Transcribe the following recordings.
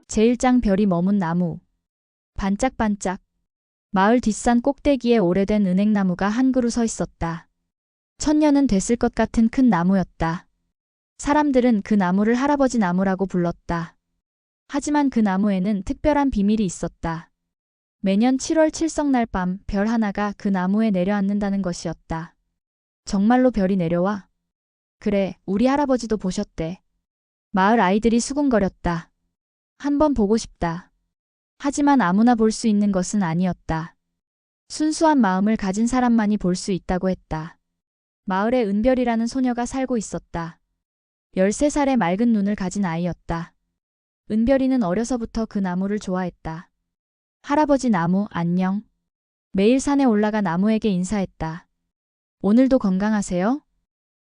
제1장 별이 머문 나무. 반짝반짝. 마을 뒷산 꼭대기에 오래된 은행나무가 한 그루 서 있었다. 천년은 됐을 것 같은 큰 나무였다. 사람들은 그 나무를 할아버지 나무라고 불렀다. 하지만 그 나무에는 특별한 비밀이 있었다. 매년 7월 칠성날 밤 별 하나가 그 나무에 내려앉는다는 것이었다. 정말로 별이 내려와? 그래, 우리 할아버지도 보셨대. 마을 아이들이 수군거렸다. 한번 보고 싶다. 하지만 아무나 볼 수 있는 것은 아니었다. 순수한 마음을 가진 사람만이 볼 수 있다고 했다. 마을에 은별이라는 소녀가 살고 있었다. 13살의 맑은 눈을 가진 아이였다. 은별이는 어려서부터 그 나무를 좋아했다. 할아버지 나무, 안녕. 매일 산에 올라가 나무에게 인사했다. 오늘도 건강하세요?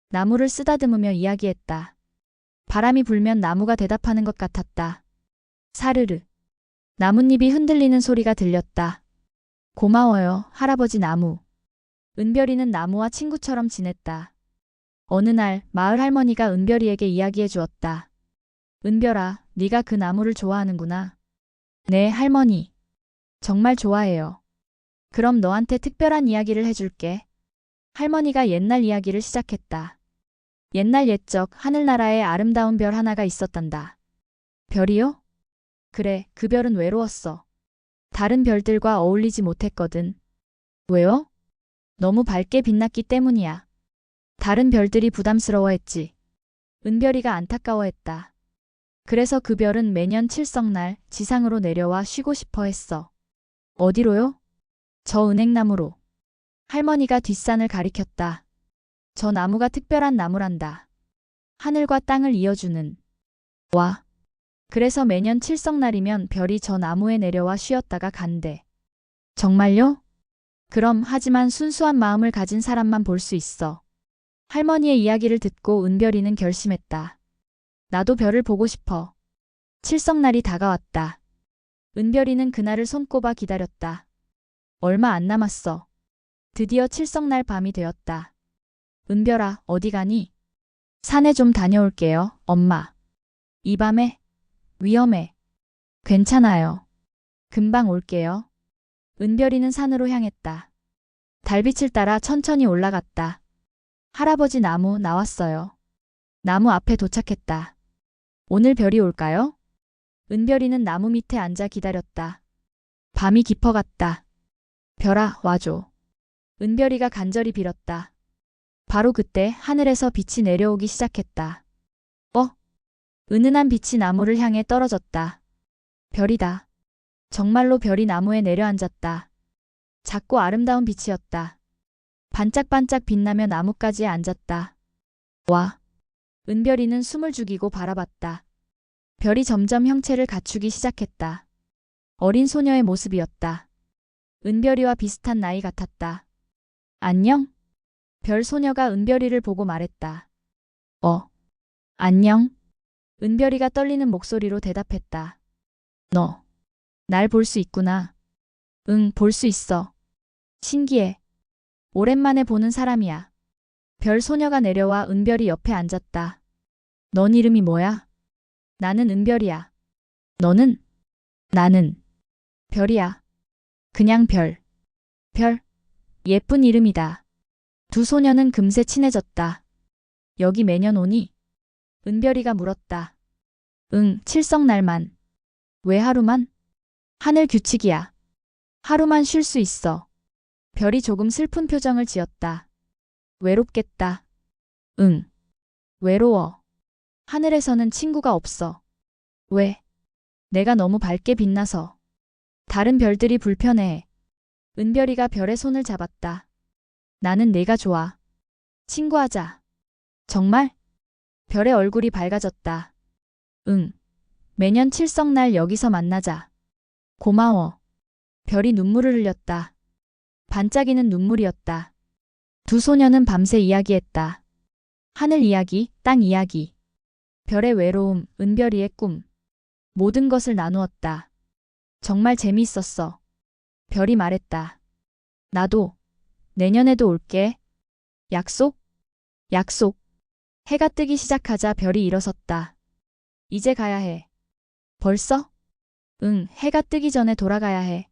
나무를 쓰다듬으며 이야기했다. 바람이 불면 나무가 대답하는 것 같았다. 사르르. 나뭇잎이 흔들리는 소리가 들렸다. 고마워요, 할아버지 나무. 은별이는 나무와 친구처럼 지냈다. 어느 날 마을 할머니가 은별이에게 이야기해 주었다. 은별아, 네가 그 나무를 좋아하는구나. 네, 할머니. 정말 좋아해요. 그럼 너한테 특별한 이야기를 해줄게. 할머니가 옛날 이야기를 시작했다. 옛날 옛적 하늘나라에 아름다운 별 하나가 있었단다. 별이요? 그래, 그 별은 외로웠어. 다른 별들과 어울리지 못했거든. 왜요? 너무 밝게 빛났기 때문이야. 다른 별들이 부담스러워했지. 은별이가 안타까워했다. 그래서 그 별은 매년 칠성날 지상으로 내려와 쉬고 싶어 했어. 어디로요? 저 은행나무로. 할머니가 뒷산을 가리켰다. 저 나무가 특별한 나무란다. 하늘과 땅을 이어주는. 와. 그래서 매년 칠성날이면 별이 저 나무에 내려와 쉬었다가 간대. 정말요? 그럼 하지만 순수한 마음을 가진 사람만 볼 수 있어. 할머니의 이야기를 듣고 은별이는 결심했다. 나도 별을 보고 싶어. 칠성날이 다가왔다. 은별이는 그날을 손꼽아 기다렸다. 얼마 안 남았어. 드디어 칠성날 밤이 되었다. 은별아, 어디 가니? 산에 좀 다녀올게요, 엄마. 이 밤에? 위험해. 괜찮아요. 금방 올게요. 은별이는 산으로 향했다. 달빛을 따라 천천히 올라갔다. 할아버지 나무 나왔어요. 나무 앞에 도착했다. 오늘 별이 올까요? 은별이는 나무 밑에 앉아 기다렸다. 밤이 깊어갔다. 별아, 와줘. 은별이가 간절히 빌었다. 바로 그때 하늘에서 빛이 내려오기 시작했다. 은은한 빛이 나무를 향해 떨어졌다. 별이다. 정말로 별이 나무에 내려앉았다. 작고 아름다운 빛이었다. 반짝반짝 빛나며 나뭇가지에 앉았다. 와. 은별이는 숨을 죽이고 바라봤다. 별이 점점 형체를 갖추기 시작했다. 어린 소녀의 모습이었다. 은별이와 비슷한 나이 같았다. 안녕? 별 소녀가 은별이를 보고 말했다. 안녕? 은별이가 떨리는 목소리로 대답했다. 너, 날 볼 수 있구나. 응, 볼 수 있어. 신기해. 오랜만에 보는 사람이야. 별 소녀가 내려와 은별이 옆에 앉았다. 넌 이름이 뭐야? 나는 은별이야. 너는? 나는 별이야. 그냥 별. 별. 예쁜 이름이다. 두 소녀는 금세 친해졌다. 여기 매년 오니? 은별이가 물었다. 응, 칠성날만. 왜 하루만? 하늘 규칙이야. 하루만 쉴 수 있어. 별이 조금 슬픈 표정을 지었다. 외롭겠다. 응. 외로워. 하늘에서는 친구가 없어. 왜? 내가 너무 밝게 빛나서. 다른 별들이 불편해. 은별이가 별의 손을 잡았다. 나는 내가 좋아. 친구하자. 정말? 별의 얼굴이 밝아졌다. 응. 매년 칠성날 여기서 만나자. 고마워. 별이 눈물을 흘렸다. 반짝이는 눈물이었다. 두 소녀는 밤새 이야기했다. 하늘 이야기, 땅 이야기. 별의 외로움, 은별이의 꿈. 모든 것을 나누었다. 정말 재미있었어. 별이 말했다. 나도 내년에도 올게. 약속? 약속. 해가 뜨기 시작하자 별이 일어섰다. 이제 가야 해. 벌써? 응, 해가 뜨기 전에 돌아가야 해.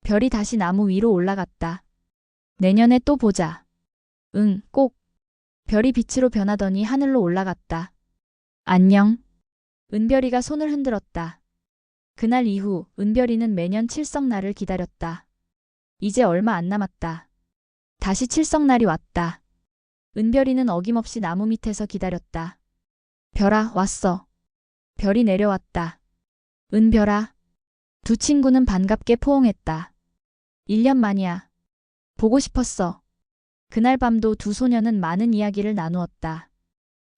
별이 다시 나무 위로 올라갔다. 내년에 또 보자. 응, 꼭. 별이 빛으로 변하더니 하늘로 올라갔다. 안녕. 은별이가 손을 흔들었다. 그날 이후 은별이는 매년 칠성날을 기다렸다. 이제 얼마 안 남았다. 다시 칠성날이 왔다. 은별이는 어김없이 나무 밑에서 기다렸다. 별아, 왔어. 별이 내려왔다. 은별아. 두 친구는 반갑게 포옹했다. 1년 만이야. 보고 싶었어. 그날 밤도 두 소녀는 많은 이야기를 나누었다.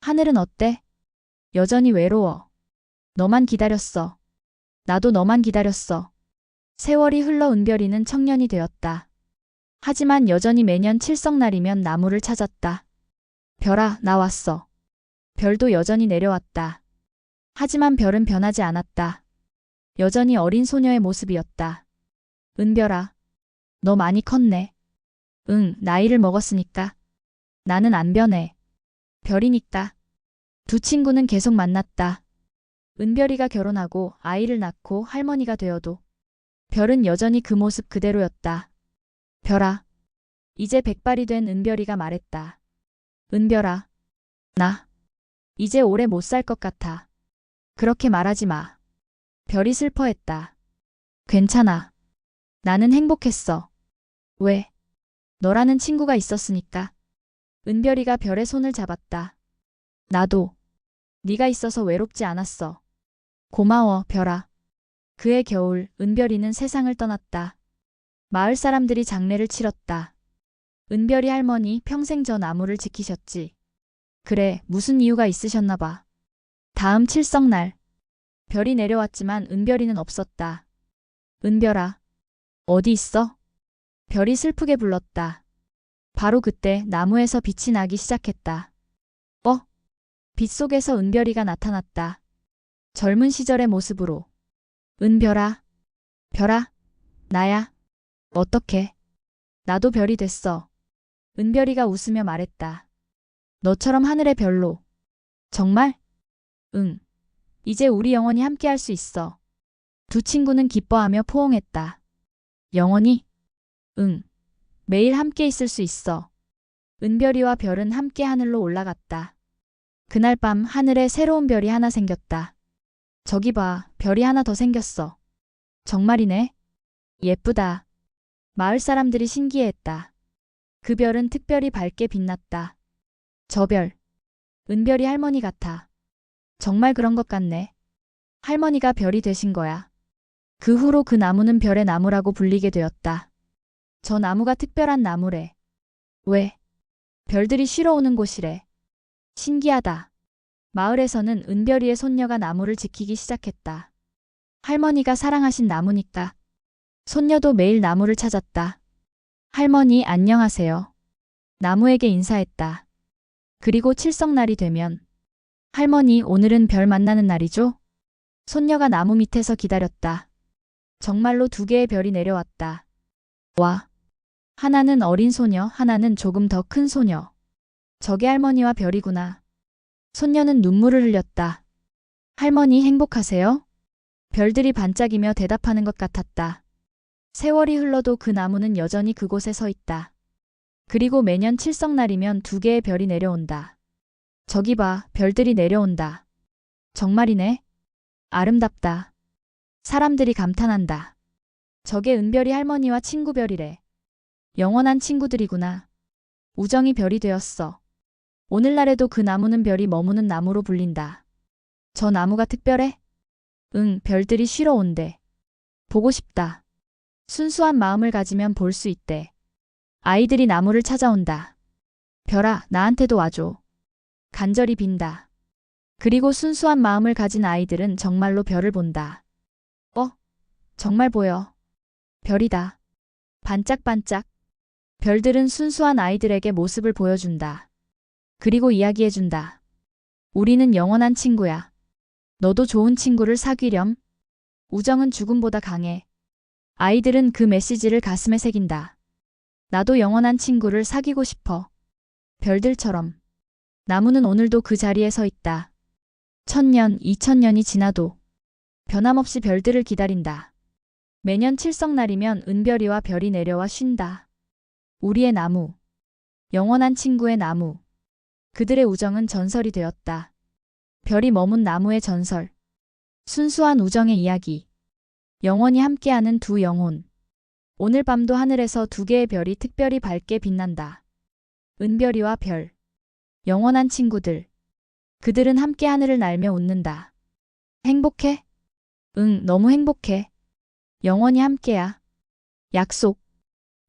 하늘은 어때? 여전히 외로워. 너만 기다렸어. 나도 너만 기다렸어. 세월이 흘러 은별이는 청년이 되었다. 하지만 여전히 매년 칠성날이면 나무를 찾았다. 별아, 나 왔어. 별도 여전히 내려왔다. 하지만 별은 변하지 않았다. 여전히 어린 소녀의 모습이었다. 은별아, 너 많이 컸네. 응, 나이를 먹었으니까. 나는 안 변해. 별이니까. 두 친구는 계속 만났다. 은별이가 결혼하고 아이를 낳고 할머니가 되어도 별은 여전히 그 모습 그대로였다. 별아. 이제 백발이 된 은별이가 말했다. 은별아. 나 이제 오래 못 살 것 같아. 그렇게 말하지 마. 별이 슬퍼했다. 괜찮아. 나는 행복했어. 왜? 너라는 친구가 있었으니까. 은별이가 별의 손을 잡았다. 나도. 네가 있어서 외롭지 않았어. 고마워, 별아. 그해 겨울 은별이는 세상을 떠났다. 마을 사람들이 장례를 치렀다. 은별이 할머니 평생 저 나무를 지키셨지. 그래, 무슨 이유가 있으셨나 봐. 다음 칠성날. 별이 내려왔지만 은별이는 없었다. 은별아. 어디 있어? 별이 슬프게 불렀다. 바로 그때 나무에서 빛이 나기 시작했다. 빛 속에서 은별이가 나타났다. 젊은 시절의 모습으로. 은별아. 별아. 나야. 어떡해. 나도 별이 됐어. 은별이가 웃으며 말했다. 너처럼 하늘의 별로. 정말? 응. 이제 우리 영원히 함께 할 수 있어. 두 친구는 기뻐하며 포옹했다. 영원히? 응. 매일 함께 있을 수 있어. 은별이와 별은 함께 하늘로 올라갔다. 그날 밤 하늘에 새로운 별이 하나 생겼다. 저기 봐, 별이 하나 더 생겼어. 정말이네. 예쁘다. 마을 사람들이 신기해했다. 그 별은 특별히 밝게 빛났다. 저 별. 은별이 할머니 같아. 정말 그런 것 같네. 할머니가 별이 되신 거야. 그 후로 그 나무는 별의 나무라고 불리게 되었다. 저 나무가 특별한 나무래. 왜? 별들이 쉬러 오는 곳이래. 신기하다. 마을에서는 은별이의 손녀가 나무를 지키기 시작했다. 할머니가 사랑하신 나무니까. 손녀도 매일 나무를 찾았다. 할머니 안녕하세요. 나무에게 인사했다. 그리고 칠성날이 되면 할머니 오늘은 별 만나는 날이죠? 손녀가 나무 밑에서 기다렸다. 정말로 두 개의 별이 내려왔다. 와. 하나는 어린 소녀, 하나는 조금 더 큰 소녀. 저게 할머니와 별이구나. 손녀는 눈물을 흘렸다. 할머니 행복하세요? 별들이 반짝이며 대답하는 것 같았다. 세월이 흘러도 그 나무는 여전히 그곳에 서 있다. 그리고 매년 칠성날이면 두 개의 별이 내려온다. 저기 봐, 별들이 내려온다. 정말이네. 아름답다. 사람들이 감탄한다. 저게 은별이 할머니와 친구별이래. 영원한 친구들이구나. 우정이 별이 되었어. 오늘날에도 그 나무는 별이 머무는 나무로 불린다. 저 나무가 특별해? 응, 별들이 쉬러 온대. 보고 싶다. 순수한 마음을 가지면 볼 수 있대. 아이들이 나무를 찾아온다. 별아, 나한테도 와줘. 간절히 빈다. 그리고 순수한 마음을 가진 아이들은 정말로 별을 본다. 정말 보여. 별이다. 반짝반짝. 별들은 순수한 아이들에게 모습을 보여준다. 그리고 이야기해준다. 우리는 영원한 친구야. 너도 좋은 친구를 사귀렴. 우정은 죽음보다 강해. 아이들은 그 메시지를 가슴에 새긴다. 나도 영원한 친구를 사귀고 싶어. 별들처럼. 나무는 오늘도 그 자리에 서 있다. 1000년, 2000년이 지나도 변함없이 별들을 기다린다. 매년 칠성날이면 은별이와 별이 내려와 쉰다. 우리의 나무, 영원한 친구의 나무. 그들의 우정은 전설이 되었다. 별이 머문 나무의 전설. 순수한 우정의 이야기. 영원히 함께하는 두 영혼. 오늘 밤도 하늘에서 두 개의 별이 특별히 밝게 빛난다. 은별이와 별. 영원한 친구들. 그들은 함께 하늘을 날며 웃는다. 행복해? 응, 너무 행복해. 영원히 함께야. 약속.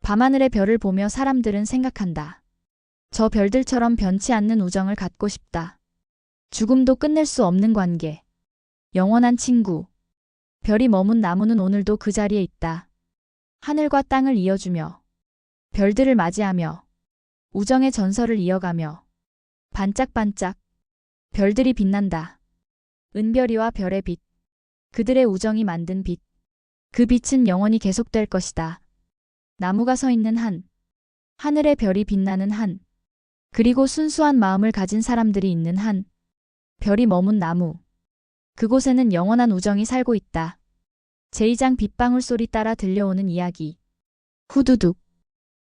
밤하늘의 별을 보며 사람들은 생각한다. 저 별들처럼 변치 않는 우정을 갖고 싶다. 죽음도 끝낼 수 없는 관계. 영원한 친구. 별이 머문 나무는 오늘도 그 자리에 있다. 하늘과 땅을 이어주며 별들을 맞이하며 우정의 전설을 이어가며 반짝반짝 별들이 빛난다. 은별이와 별의 빛. 그들의 우정이 만든 빛. 그 빛은 영원히 계속될 것이다. 나무가 서 있는 한. 하늘의 별이 빛나는 한. 그리고 순수한 마음을 가진 사람들이 있는 한. 별이 머문 나무. 그곳에는 영원한 우정이 살고 있다. 제2장 빗방울 소리 따라 들려오는 이야기. 후두둑.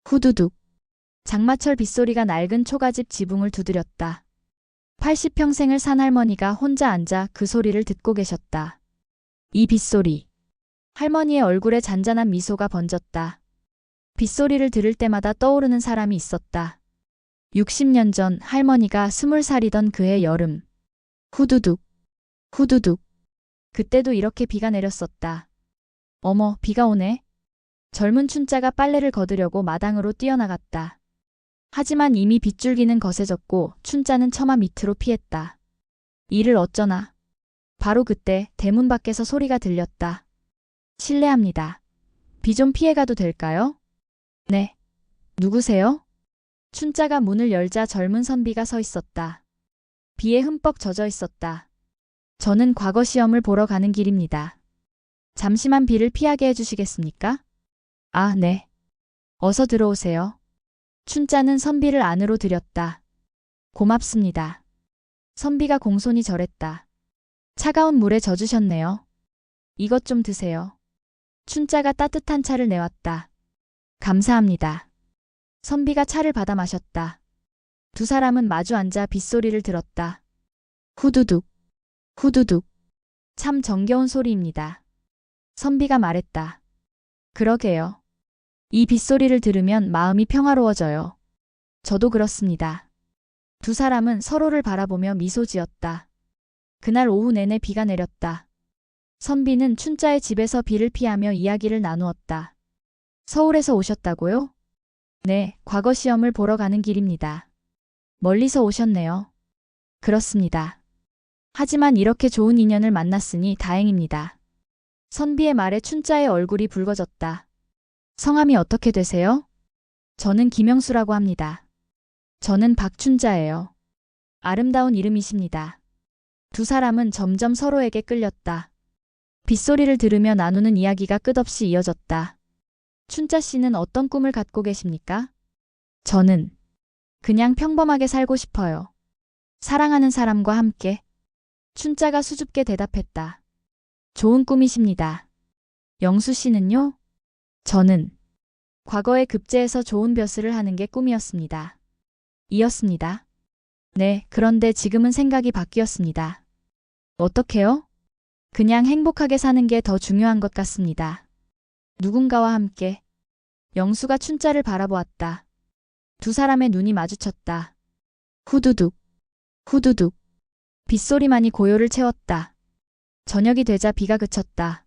후두둑. 장마철 빗소리가 낡은 초가집 지붕을 두드렸다. 80평생을 산 할머니가 혼자 앉아 그 소리를 듣고 계셨다. 이 빗소리. 할머니의 얼굴에 잔잔한 미소가 번졌다. 빗소리를 들을 때마다 떠오르는 사람이 있었다. 60년 전 할머니가 20살이던 그해 여름. 후두둑. 후두둑. 그때도 이렇게 비가 내렸었다. 어머, 비가 오네. 젊은 춘자가 빨래를 거두려고 마당으로 뛰어나갔다. 하지만 이미 빗줄기는 거세졌고 춘자는 처마 밑으로 피했다. 이를 어쩌나. 바로 그때 대문 밖에서 소리가 들렸다. 실례합니다. 비 좀 피해가도 될까요? 네. 누구세요? 춘자가 문을 열자 젊은 선비가 서 있었다. 비에 흠뻑 젖어 있었다. 저는 과거 시험을 보러 가는 길입니다. 잠시만 비를 피하게 해주시겠습니까? 아, 네. 어서 들어오세요. 춘자는 선비를 안으로 들였다. 고맙습니다. 선비가 공손히 절했다. 차가운 물에 젖으셨네요. 이것 좀 드세요. 춘자가 따뜻한 차를 내왔다. 감사합니다. 선비가 차를 받아 마셨다. 두 사람은 마주 앉아 빗소리를 들었다. 후두둑. 후두둑. 참 정겨운 소리입니다. 선비가 말했다. 그러게요. 이 빗소리를 들으면 마음이 평화로워져요. 저도 그렇습니다. 두 사람은 서로를 바라보며 미소 지었다. 그날 오후 내내 비가 내렸다. 선비는 춘자의 집에서 비를 피하며 이야기를 나누었다. 서울에서 오셨다고요? 네, 과거 시험을 보러 가는 길입니다. 멀리서 오셨네요. 그렇습니다. 하지만 이렇게 좋은 인연을 만났으니 다행입니다. 선비의 말에 춘자의 얼굴이 붉어졌다. 성함이 어떻게 되세요? 저는 김영수라고 합니다. 저는 박춘자예요. 아름다운 이름이십니다. 두 사람은 점점 서로에게 끌렸다. 빗소리를 들으며 나누는 이야기가 끝없이 이어졌다. 춘자 씨는 어떤 꿈을 갖고 계십니까? 저는 그냥 평범하게 살고 싶어요. 사랑하는 사람과 함께. 춘자가 수줍게 대답했다. 좋은 꿈이십니다. 영수 씨는요? 저는 과거에 급제해서 좋은 벼슬을 하는 게 꿈이었습니다. 이었습니다. 네, 그런데 지금은 생각이 바뀌었습니다. 어떻게요? 그냥 행복하게 사는 게 더 중요한 것 같습니다. 누군가와 함께. 영수가 춘자를 바라보았다. 두 사람의 눈이 마주쳤다. 후두둑. 후두둑. 빗소리만이 고요를 채웠다. 저녁이 되자 비가 그쳤다.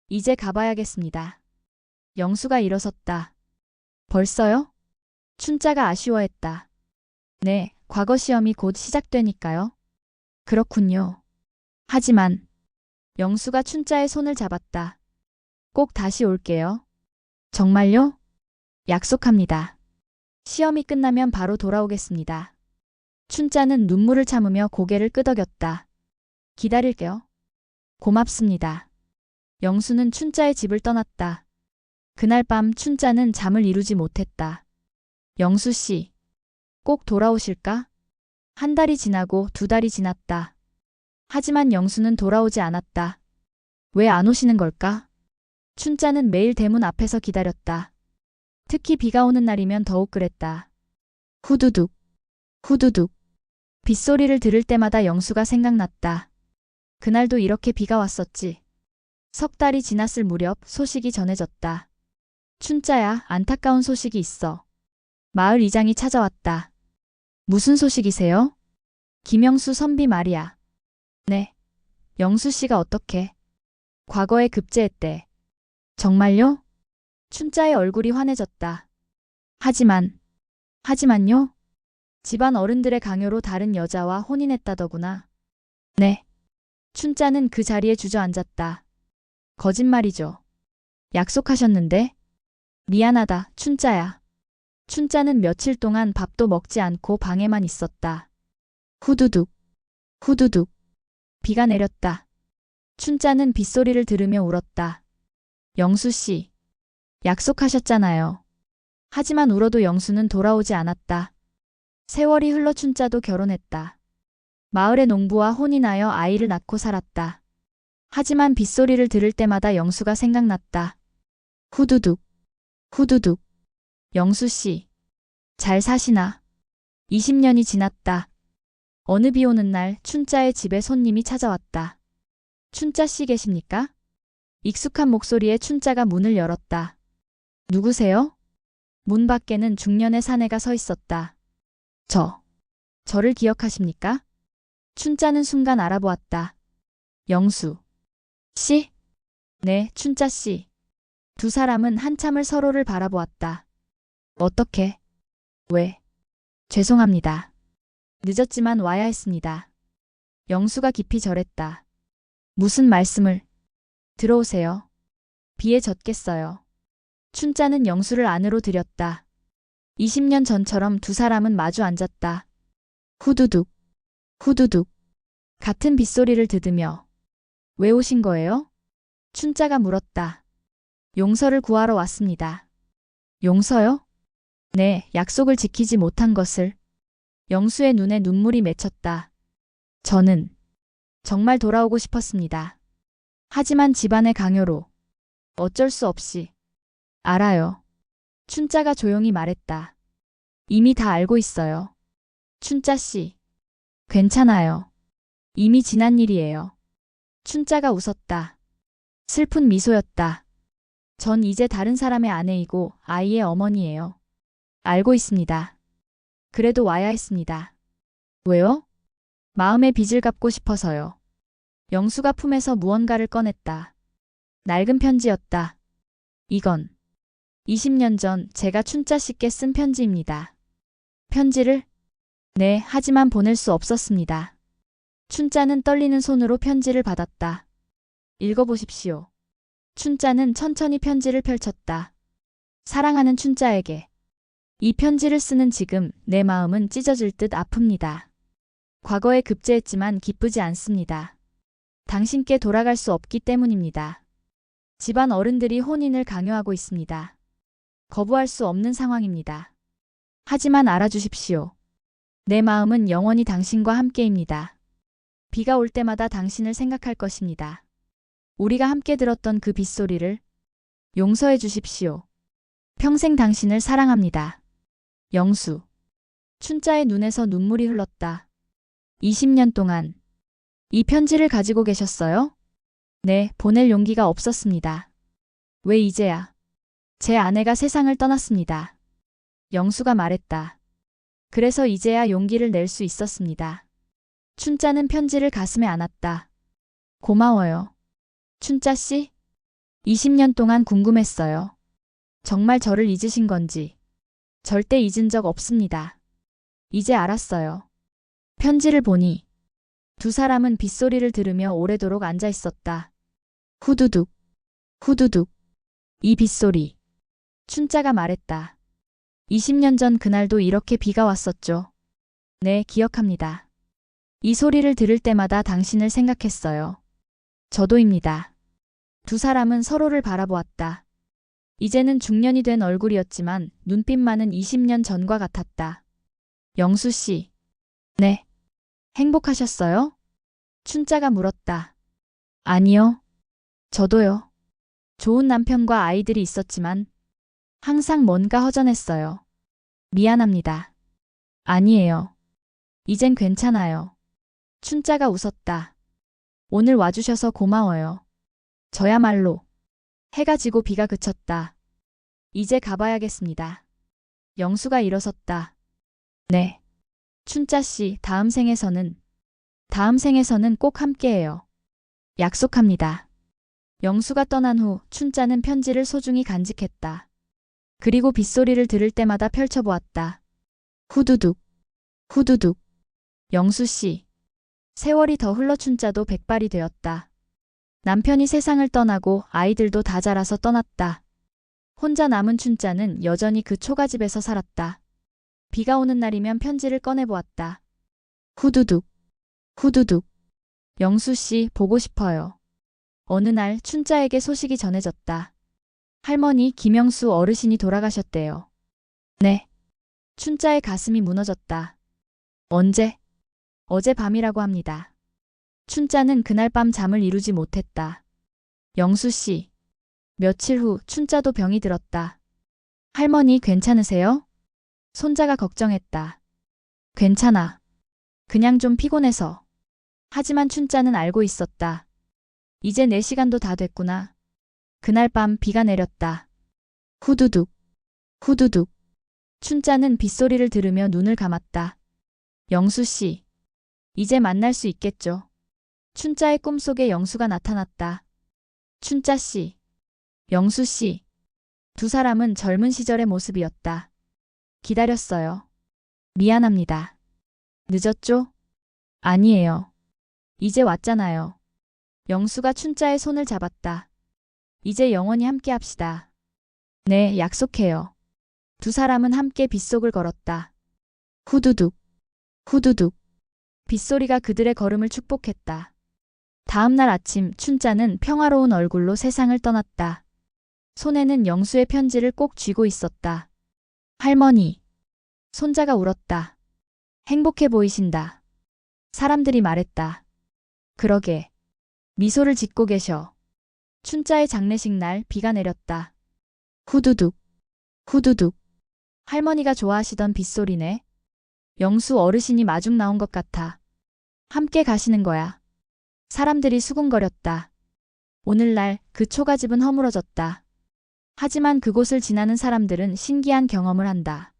이제 가봐야겠습니다. 영수가 일어섰다. 벌써요? 춘자가 아쉬워했다. 네, 과거 시험이 곧 시작되니까요. 그렇군요. 하지만 영수가 춘자의 손을 잡았다. 꼭 다시 올게요. 정말요? 약속합니다. 시험이 끝나면 바로 돌아오겠습니다. 춘자는 눈물을 참으며 고개를 끄덕였다. 기다릴게요. 고맙습니다. 영수는 춘자의 집을 떠났다. 그날 밤 춘자는 잠을 이루지 못했다. 영수 씨, 꼭 돌아오실까? 한 달이 지나고 두 달이 지났다. 하지만 영수는 돌아오지 않았다. 왜 안 오시는 걸까? 춘자는 매일 대문 앞에서 기다렸다. 특히 비가 오는 날이면 더욱 그랬다. 후두둑, 후두둑. 빗소리를 들을 때마다 영수가 생각났다. 그날도 이렇게 비가 왔었지. 석 달이 지났을 무렵 소식이 전해졌다. 춘자야, 안타까운 소식이 있어. 마을 이장이 찾아왔다. 무슨 소식이세요? 김영수 선비 말이야. 네. 영수 씨가 어떻게? 과거에 급제했대. 정말요? 춘자의 얼굴이 환해졌다. 하지만요? 집안 어른들의 강요로 다른 여자와 혼인했다더구나. 네. 춘자는 그 자리에 주저앉았다. 거짓말이죠. 약속하셨는데? 미안하다, 춘자야. 춘자는 며칠 동안 밥도 먹지 않고 방에만 있었다. 후두둑, 후두둑. 비가 내렸다. 춘자는 빗소리를 들으며 울었다. 영수 씨, 약속하셨잖아요. 하지만 울어도 영수는 돌아오지 않았다. 세월이 흘러 춘자도 결혼했다. 마을의 농부와 혼인하여 아이를 낳고 살았다. 하지만 빗소리를 들을 때마다 영수가 생각났다. 후두둑, 후두둑. 영수 씨, 잘 사시나? 20년이 지났다. 어느 비 오는 날 춘자의 집에 손님이 찾아왔다. 춘자 씨 계십니까? 익숙한 목소리에 춘자가 문을 열었다. 누구세요? 문 밖에는 중년의 사내가 서 있었다. 저를 기억하십니까? 춘자는 순간 알아보았다. 영수 씨? 네, 춘자 씨. 두 사람은 한참을 서로를 바라보았다. 어떻게? 왜? 죄송합니다. 늦었지만 와야 했습니다. 영수가 깊이 절했다. 무슨 말씀을? 들어오세요. 비에 젖겠어요. 춘자는 영수를 안으로 들였다. 20년 전처럼 두 사람은 마주 앉았다. 후두둑, 후두둑. 같은 빗소리를 들으며. 왜 오신 거예요? 춘자가 물었다. 용서를 구하러 왔습니다. 용서요? 네, 약속을 지키지 못한 것을. 영수의 눈에 눈물이 맺혔다. 저는 정말 돌아오고 싶었습니다. 하지만 집안의 강요로 어쩔 수 없이. 알아요. 춘자가 조용히 말했다. 이미 다 알고 있어요. 춘자 씨. 괜찮아요. 이미 지난 일이에요. 춘자가 웃었다. 슬픈 미소였다. 전 이제 다른 사람의 아내이고 아이의 어머니예요. 알고 있습니다. 그래도 와야 했습니다. 왜요? 마음의 빚을 갚고 싶어서요. 영수가 품에서 무언가를 꺼냈다. 낡은 편지였다. 이건 20년 전 제가 춘자 씨께 쓴 편지입니다. 편지를? 네, 하지만 보낼 수 없었습니다. 춘자는 떨리는 손으로 편지를 받았다. 읽어보십시오. 춘자는 천천히 편지를 펼쳤다. 사랑하는 춘자에게. 이 편지를 쓰는 지금 내 마음은 찢어질 듯 아픕니다. 과거에 급제했지만 기쁘지 않습니다. 당신께 돌아갈 수 없기 때문입니다. 집안 어른들이 혼인을 강요하고 있습니다. 거부할 수 없는 상황입니다. 하지만 알아주십시오. 내 마음은 영원히 당신과 함께입니다. 비가 올 때마다 당신을 생각할 것입니다. 우리가 함께 들었던 그 빗소리를 용서해 주십시오. 평생 당신을 사랑합니다. 영수. 춘자의 눈에서 눈물이 흘렀다. 20년 동안 이 편지를 가지고 계셨어요? 네, 보낼 용기가 없었습니다. 왜 이제야? 제 아내가 세상을 떠났습니다. 영수가 말했다. 그래서 이제야 용기를 낼 수 있었습니다. 춘자는 편지를 가슴에 안았다. 고마워요. 춘자 씨? 20년 동안 궁금했어요. 정말 저를 잊으신 건지. 절대 잊은 적 없습니다. 이제 알았어요. 편지를 보니 두 사람은 빗소리를 들으며 오래도록 앉아 있었다. 후두둑, 후두둑. 이 빗소리. 춘자가 말했다. 20년 전 그날도 이렇게 비가 왔었죠. 네, 기억합니다. 이 소리를 들을 때마다 당신을 생각했어요. 저도입니다. 두 사람은 서로를 바라보았다. 이제는 중년이 된 얼굴이었지만 눈빛만은 20년 전과 같았다. 영수 씨. 네. 행복하셨어요? 춘자가 물었다. 아니요. 저도요. 좋은 남편과 아이들이 있었지만 항상 뭔가 허전했어요. 미안합니다. 아니에요. 이젠 괜찮아요. 춘자가 웃었다. 오늘 와주셔서 고마워요. 저야말로. 해가 지고 비가 그쳤다. 이제 가봐야겠습니다. 영수가 일어섰다. 네. 춘자 씨, 다음 생에서는 꼭 함께해요. 약속합니다. 영수가 떠난 후 춘자는 편지를 소중히 간직했다. 그리고 빗소리를 들을 때마다 펼쳐보았다. 후두둑, 후두둑. 영수 씨. 세월이 더 흘러 춘자도 백발이 되었다. 남편이 세상을 떠나고 아이들도 다 자라서 떠났다. 혼자 남은 춘자는 여전히 그 초가집에서 살았다. 비가 오는 날이면 편지를 꺼내보았다. 후두둑, 후두둑. 영수 씨, 보고 싶어요. 어느 날 춘자에게 소식이 전해졌다. 할머니 김영수 어르신이 돌아가셨대요. 네. 춘자의 가슴이 무너졌다. 언제? 어젯밤이라고 합니다. 춘자는 그날 밤 잠을 이루지 못했다. 영수 씨. 며칠 후 춘자도 병이 들었다. 할머니 괜찮으세요? 손자가 걱정했다. 괜찮아. 그냥 좀 피곤해서. 하지만 춘자는 알고 있었다. 이제 내 시간도 다 됐구나. 그날 밤 비가 내렸다. 후두둑, 후두둑. 춘자는 빗소리를 들으며 눈을 감았다. 영수 씨. 이제 만날 수 있겠죠. 춘자의 꿈속에 영수가 나타났다. 춘자 씨. 영수 씨. 두 사람은 젊은 시절의 모습이었다. 기다렸어요. 미안합니다. 늦었죠? 아니에요. 이제 왔잖아요. 영수가 춘자의 손을 잡았다. 이제 영원히 함께 합시다. 네, 약속해요. 두 사람은 함께 빗속을 걸었다. 후두둑, 후두둑. 빗소리가 그들의 걸음을 축복했다. 다음 날 아침 춘자는 평화로운 얼굴로 세상을 떠났다. 손에는 영수의 편지를 꼭 쥐고 있었다. 할머니. 손자가 울었다. 행복해 보이신다. 사람들이 말했다. 그러게. 미소를 짓고 계셔. 춘자의 장례식 날 비가 내렸다. 후두둑, 후두둑. 할머니가 좋아하시던 빗소리네. 영수 어르신이 마중 나온 것 같아. 함께 가시는 거야. 사람들이 수군거렸다. 오늘날 그 초가집은 허물어졌다. 하지만 그곳을 지나는 사람들은 신기한 경험을 한다.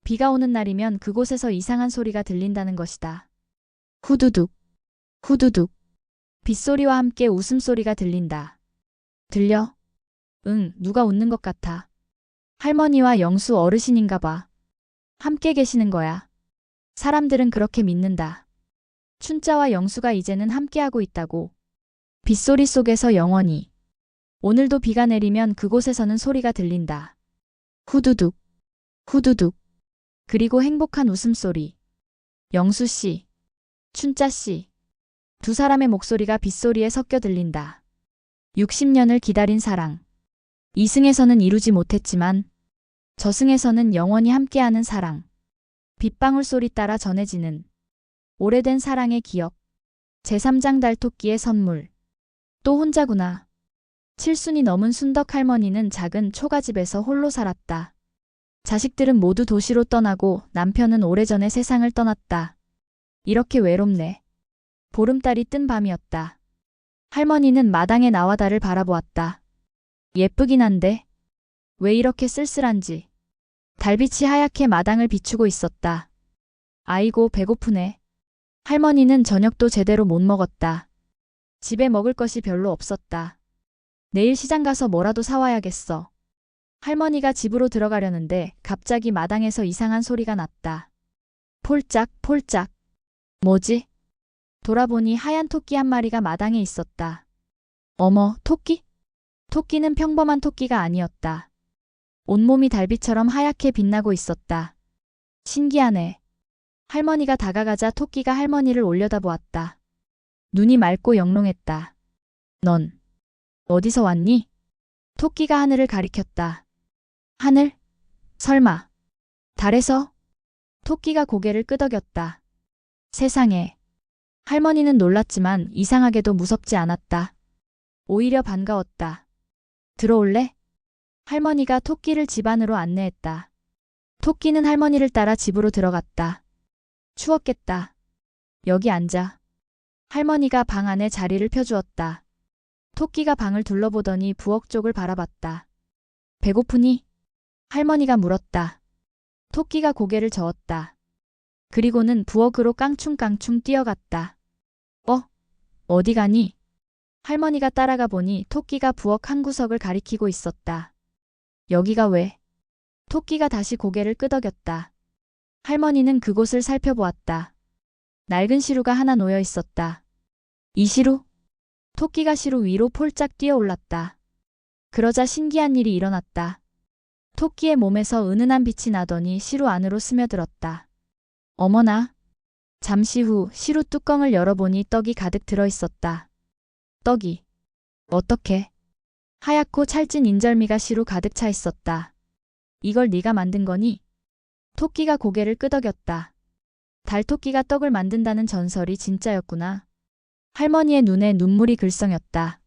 비가 오는 날이면 그곳에서 이상한 소리가 들린다는 것이다. 후두둑, 후두둑. 빗소리와 함께 웃음소리가 들린다. 들려? 응, 누가 웃는 것 같아. 할머니와 영수 어르신인가 봐. 함께 계시는 거야. 사람들은 그렇게 믿는다. 춘자와 영수가 이제는 함께하고 있다고. 빗소리 속에서 영원히. 오늘도 비가 내리면 그곳에서는 소리가 들린다. 후두둑, 후두둑. 그리고 행복한 웃음소리. 영수 씨, 춘자 씨. 두 사람의 목소리가 빗소리에 섞여 들린다. 60년을 기다린 사랑. 이승에서는 이루지 못했지만 저승에서는 영원히 함께하는 사랑. 빗방울 소리 따라 전해지는 오래된 사랑의 기억. 제3장 달토끼의 선물. 또 혼자구나. 7순이 넘은 순덕 할머니는 작은 초가집에서 홀로 살았다. 자식들은 모두 도시로 떠나고 남편은 오래전에 세상을 떠났다. 이렇게 외롭네. 보름달이 뜬 밤이었다. 할머니는 마당에 나와 달을 바라보았다. 예쁘긴 한데 왜 이렇게 쓸쓸한지. 달빛이 하얗게 마당을 비추고 있었다. 아이고 배고프네. 할머니는 저녁도 제대로 못 먹었다. 집에 먹을 것이 별로 없었다. 내일 시장 가서 뭐라도 사와야겠어. 할머니가 집으로 들어가려는데 갑자기 마당에서 이상한 소리가 났다. 폴짝 폴짝. 뭐지? 돌아보니 하얀 토끼 한 마리가 마당에 있었다. 어머, 토끼? 토끼는 평범한 토끼가 아니었다. 온몸이 달빛처럼 하얗게 빛나고 있었다. 신기하네. 할머니가 다가가자 토끼가 할머니를 올려다보았다. 눈이 맑고 영롱했다. 넌 어디서 왔니? 토끼가 하늘을 가리켰다. 하늘? 설마 달에서? 토끼가 고개를 끄덕였다. 세상에. 할머니는 놀랐지만 이상하게도 무섭지 않았다. 오히려 반가웠다. 들어올래? 할머니가 토끼를 집 안으로 안내했다. 토끼는 할머니를 따라 집으로 들어갔다. 추웠겠다. 여기 앉아. 할머니가 방 안에 자리를 펴주었다. 토끼가 방을 둘러보더니 부엌 쪽을 바라봤다. 배고프니? 할머니가 물었다. 토끼가 고개를 저었다. 그리고는 부엌으로 깡충깡충 뛰어갔다. 어디 가니? 할머니가 따라가 보니 토끼가 부엌 한 구석을 가리키고 있었다. 여기가 왜? 토끼가 다시 고개를 끄덕였다. 할머니는 그곳을 살펴보았다. 낡은 시루가 하나 놓여 있었다. 이 시루? 토끼가 시루 위로 폴짝 뛰어올랐다. 그러자 신기한 일이 일어났다. 토끼의 몸에서 은은한 빛이 나더니 시루 안으로 스며들었다. 어머나! 잠시 후 시루 뚜껑을 열어보니 떡이 가득 들어있었다. 떡이. 어떻게? 하얗고 찰진 인절미가 시루 가득 차 있었다. 이걸 네가 만든 거니? 토끼가 고개를 끄덕였다. 달토끼가 떡을 만든다는 전설이 진짜였구나. 할머니의 눈에 눈물이 글썽였다.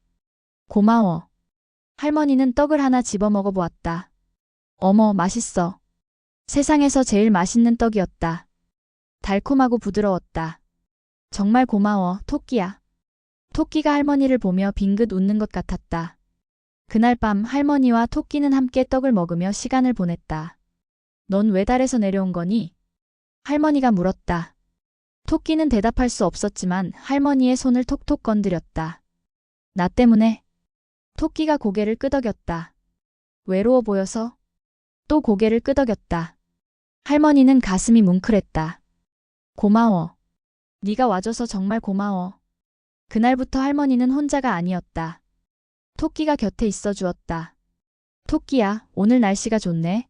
고마워. 할머니는 떡을 하나 집어 먹어보았다. 어머, 맛있어. 세상에서 제일 맛있는 떡이었다. 달콤하고 부드러웠다. 정말 고마워, 토끼야. 토끼가 할머니를 보며 빙긋 웃는 것 같았다. 그날 밤 할머니와 토끼는 함께 떡을 먹으며 시간을 보냈다. 넌 왜 달에서 내려온 거니? 할머니가 물었다. 토끼는 대답할 수 없었지만 할머니의 손을 톡톡 건드렸다. 나 때문에? 토끼가 고개를 끄덕였다. 외로워 보여서? 또 고개를 끄덕였다. 할머니는 가슴이 뭉클했다. 고마워. 네가 와줘서 정말 고마워. 그날부터 할머니는 혼자가 아니었다. 토끼가 곁에 있어 주었다. 토끼야, 오늘 날씨가 좋네.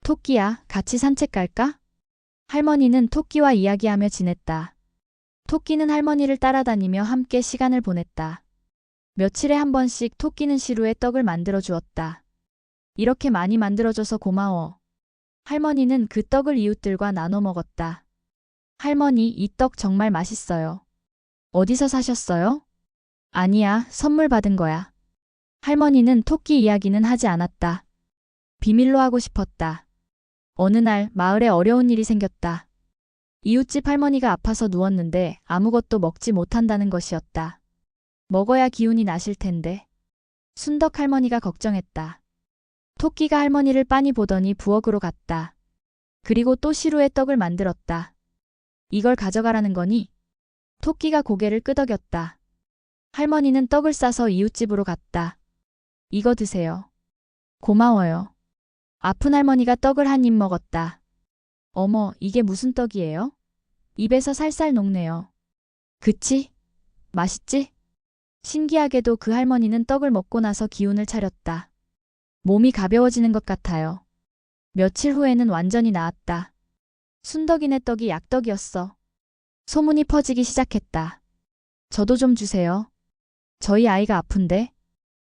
토끼야, 같이 산책 갈까? 할머니는 토끼와 이야기하며 지냈다. 토끼는 할머니를 따라다니며 함께 시간을 보냈다. 며칠에 한 번씩 토끼는 시루에 떡을 만들어 주었다. 이렇게 많이 만들어줘서 고마워. 할머니는 그 떡을 이웃들과 나눠 먹었다. 할머니, 이 떡 정말 맛있어요. 어디서 사셨어요? 아니야, 선물 받은 거야. 할머니는 토끼 이야기는 하지 않았다. 비밀로 하고 싶었다. 어느 날 마을에 어려운 일이 생겼다. 이웃집 할머니가 아파서 누웠는데 아무것도 먹지 못한다는 것이었다. 먹어야 기운이 나실 텐데. 순덕 할머니가 걱정했다. 토끼가 할머니를 빤히 보더니 부엌으로 갔다. 그리고 또 시루에 떡을 만들었다. 이걸 가져가라는 거니? 토끼가 고개를 끄덕였다. 할머니는 떡을 싸서 이웃집으로 갔다. 이거 드세요. 고마워요. 아픈 할머니가 떡을 한 입 먹었다. 어머, 이게 무슨 떡이에요? 입에서 살살 녹네요. 그치? 맛있지? 신기하게도 그 할머니는 떡을 먹고 나서 기운을 차렸다. 몸이 가벼워지는 것 같아요. 며칠 후에는 완전히 나았다. 순덕이네 떡이 약떡이었어. 소문이 퍼지기 시작했다. 저도 좀 주세요. 저희 아이가 아픈데?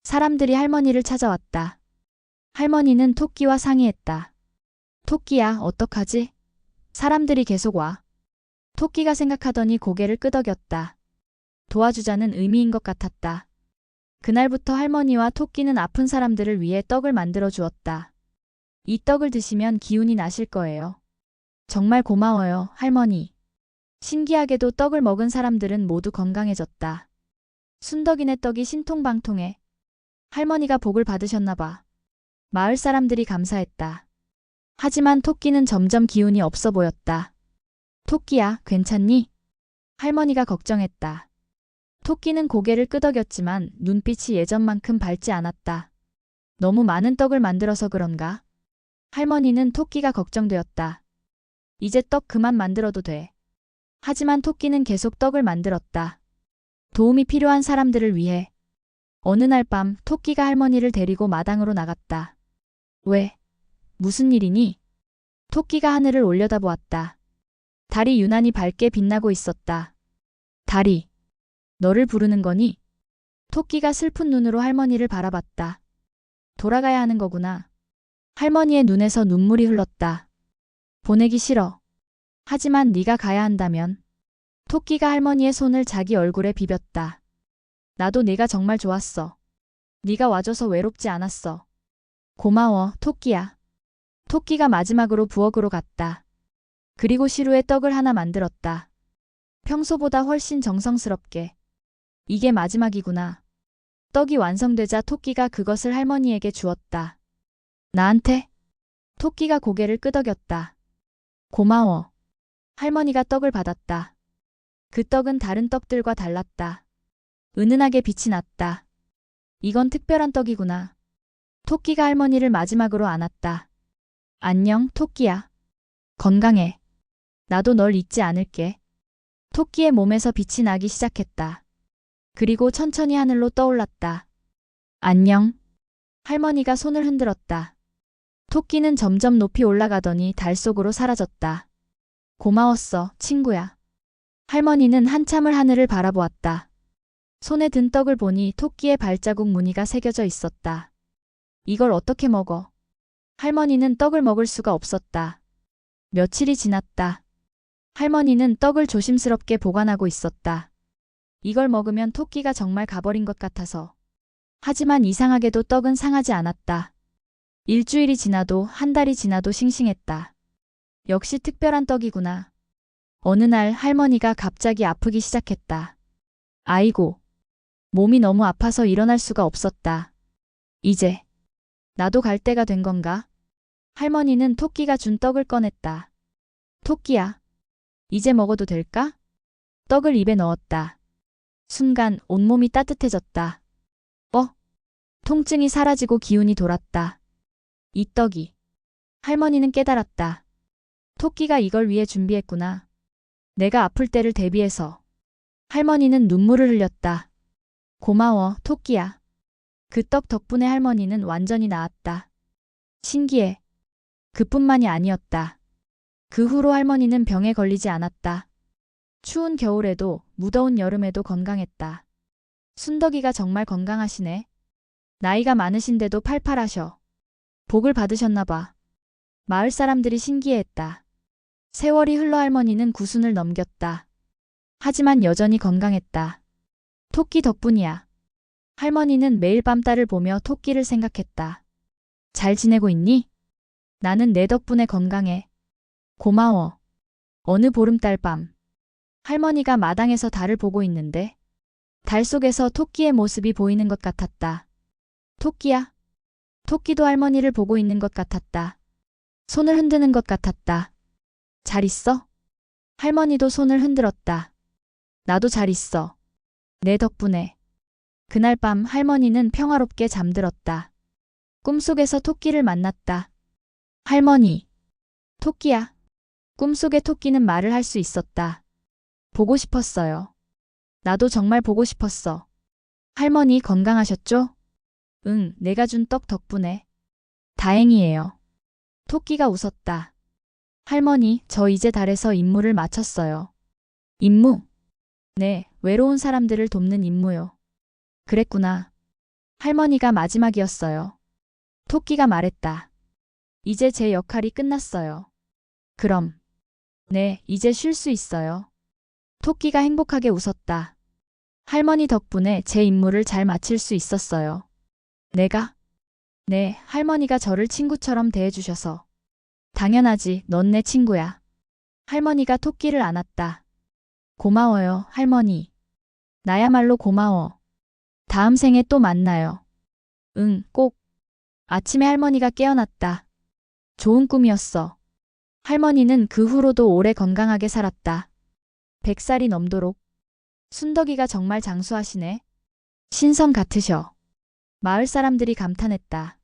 사람들이 할머니를 찾아왔다. 할머니는 토끼와 상의했다. 토끼야, 어떡하지? 사람들이 계속 와. 토끼가 생각하더니 고개를 끄덕였다. 도와주자는 의미인 것 같았다. 그날부터 할머니와 토끼는 아픈 사람들을 위해 떡을 만들어 주었다. 이 떡을 드시면 기운이 나실 거예요. 정말 고마워요, 할머니. 신기하게도 떡을 먹은 사람들은 모두 건강해졌다. 순덕이네 떡이 신통방통해. 할머니가 복을 받으셨나 봐. 마을 사람들이 감사했다. 하지만 토끼는 점점 기운이 없어 보였다. 토끼야, 괜찮니? 할머니가 걱정했다. 토끼는 고개를 끄덕였지만 눈빛이 예전만큼 밝지 않았다. 너무 많은 떡을 만들어서 그런가? 할머니는 토끼가 걱정되었다. 이제 떡 그만 만들어도 돼. 하지만 토끼는 계속 떡을 만들었다. 도움이 필요한 사람들을 위해. 어느 날 밤 토끼가 할머니를 데리고 마당으로 나갔다. 왜? 무슨 일이니? 토끼가 하늘을 올려다보았다. 달이 유난히 밝게 빛나고 있었다. 달이, 너를 부르는 거니? 토끼가 슬픈 눈으로 할머니를 바라봤다. 돌아가야 하는 거구나. 할머니의 눈에서 눈물이 흘렀다. 보내기 싫어. 하지만 네가 가야 한다면. 토끼가 할머니의 손을 자기 얼굴에 비볐다. 나도 네가 정말 좋았어. 네가 와줘서 외롭지 않았어. 고마워, 토끼야. 토끼가 마지막으로 부엌으로 갔다. 그리고 시루에 떡을 하나 만들었다. 평소보다 훨씬 정성스럽게. 이게 마지막이구나. 떡이 완성되자 토끼가 그것을 할머니에게 주었다. 나한테? 토끼가 고개를 끄덕였다. 고마워. 할머니가 떡을 받았다. 그 떡은 다른 떡들과 달랐다. 은은하게 빛이 났다. 이건 특별한 떡이구나. 토끼가 할머니를 마지막으로 안았다. 안녕, 토끼야. 건강해. 나도 널 잊지 않을게. 토끼의 몸에서 빛이 나기 시작했다. 그리고 천천히 하늘로 떠올랐다. 안녕. 할머니가 손을 흔들었다. 토끼는 점점 높이 올라가더니 달 속으로 사라졌다. 고마웠어, 친구야. 할머니는 한참을 하늘을 바라보았다. 손에 든 떡을 보니 토끼의 발자국 무늬가 새겨져 있었다. 이걸 어떻게 먹어? 할머니는 떡을 먹을 수가 없었다. 며칠이 지났다. 할머니는 떡을 조심스럽게 보관하고 있었다. 이걸 먹으면 토끼가 정말 가버린 것 같아서. 하지만 이상하게도 떡은 상하지 않았다. 일주일이 지나도 한 달이 지나도 싱싱했다. 역시 특별한 떡이구나. 어느 날 할머니가 갑자기 아프기 시작했다. 아이고. 몸이 너무 아파서 일어날 수가 없었다. 이제 나도 갈 때가 된 건가? 할머니는 토끼가 준 떡을 꺼냈다. 토끼야, 이제 먹어도 될까? 떡을 입에 넣었다. 순간 온몸이 따뜻해졌다. 통증이 사라지고 기운이 돌았다. 이 떡이. 할머니는 깨달았다. 토끼가 이걸 위해 준비했구나. 내가 아플 때를 대비해서. 할머니는 눈물을 흘렸다. 고마워, 토끼야. 그 떡 덕분에 할머니는 완전히 나았다. 신기해. 그뿐만이 아니었다. 그 후로 할머니는 병에 걸리지 않았다. 추운 겨울에도 무더운 여름에도 건강했다. 순덕이가 정말 건강하시네. 나이가 많으신데도 팔팔하셔. 복을 받으셨나 봐. 마을 사람들이 신기해했다. 세월이 흘러 할머니는 90을 넘겼다. 하지만 여전히 건강했다. 토끼 덕분이야. 할머니는 매일 밤 딸을 보며 토끼를 생각했다. 잘 지내고 있니? 나는 내 덕분에 건강해. 고마워. 어느 보름달 밤. 할머니가 마당에서 달을 보고 있는데 달 속에서 토끼의 모습이 보이는 것 같았다. 토끼야. 토끼도 할머니를 보고 있는 것 같았다. 손을 흔드는 것 같았다. 잘 있어? 할머니도 손을 흔들었다. 나도 잘 있어. 내 덕분에. 그날 밤 할머니는 평화롭게 잠들었다. 꿈속에서 토끼를 만났다. 할머니. 토끼야. 꿈속의 토끼는 말을 할 수 있었다. 보고 싶었어요. 나도 정말 보고 싶었어. 할머니 건강하셨죠? 응, 내가 준 떡 덕분에. 다행이에요. 토끼가 웃었다. 할머니, 저 이제 달에서 임무를 마쳤어요. 임무? 네, 외로운 사람들을 돕는 임무요. 그랬구나. 할머니가 마지막이었어요. 토끼가 말했다. 이제 제 역할이 끝났어요. 그럼. 네, 이제 쉴 수 있어요. 토끼가 행복하게 웃었다. 할머니 덕분에 제 임무를 잘 마칠 수 있었어요. 내가? 네, 할머니가 저를 친구처럼 대해주셔서. 당연하지, 넌 내 친구야. 할머니가 토끼를 안았다. 고마워요, 할머니. 나야말로 고마워. 다음 생에 또 만나요. 응, 꼭. 아침에 할머니가 깨어났다. 좋은 꿈이었어. 할머니는 그 후로도 오래 건강하게 살았다. 100살이 넘도록. 순덕이가 정말 장수하시네. 신선 같으셔. 마을 사람들이 감탄했다.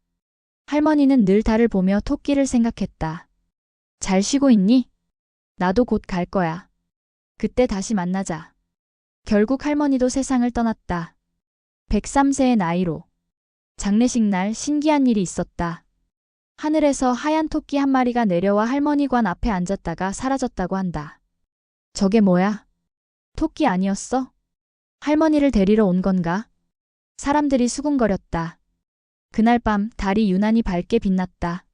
할머니는 늘 달을 보며 토끼를 생각했다. 잘 쉬고 있니? 나도 곧 갈 거야. 그때 다시 만나자. 결국 할머니도 세상을 떠났다. 103세의 나이로. 장례식 날 신기한 일이 있었다. 하늘에서 하얀 토끼 한 마리가 내려와 할머니 관 앞에 앉았다가 사라졌다고 한다. 저게 뭐야? 토끼 아니었어? 할머니를 데리러 온 건가? 사람들이 수군거렸다. 그날 밤 달이 유난히 밝게 빛났다.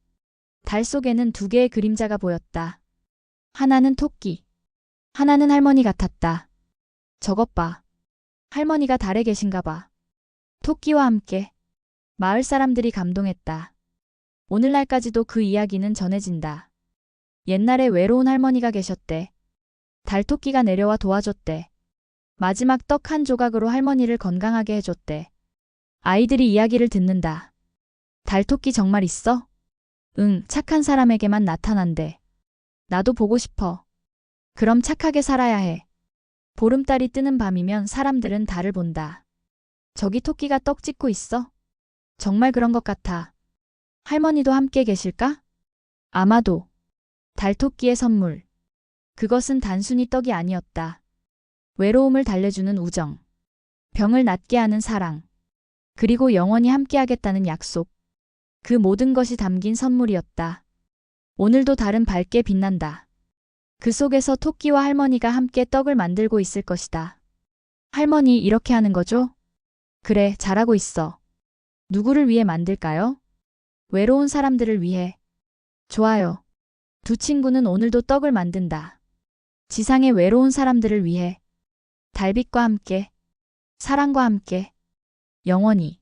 달 속에는 두 개의 그림자가 보였다. 하나는 토끼, 하나는 할머니 같았다. 저것 봐. 할머니가 달에 계신가 봐. 토끼와 함께. 마을 사람들이 감동했다. 오늘날까지도 그 이야기는 전해진다. 옛날에 외로운 할머니가 계셨대. 달토끼가 내려와 도와줬대. 마지막 떡 한 조각으로 할머니를 건강하게 해줬대. 아이들이 이야기를 듣는다. 달토끼 정말 있어? 응, 착한 사람에게만 나타난대. 나도 보고 싶어. 그럼 착하게 살아야 해. 보름달이 뜨는 밤이면 사람들은 달을 본다. 저기 토끼가 떡 짓고 있어? 정말 그런 것 같아. 할머니도 함께 계실까? 아마도. 달토끼의 선물. 그것은 단순히 떡이 아니었다. 외로움을 달래주는 우정. 병을 낫게 하는 사랑. 그리고 영원히 함께하겠다는 약속. 그 모든 것이 담긴 선물이었다. 오늘도 달은 밝게 빛난다. 그 속에서 토끼와 할머니가 함께 떡을 만들고 있을 것이다. 할머니 이렇게 하는 거죠? 그래, 잘하고 있어. 누구를 위해 만들까요? 외로운 사람들을 위해. 좋아요. 두 친구는 오늘도 떡을 만든다. 지상의 외로운 사람들을 위해. 달빛과 함께. 사랑과 함께. 영원히.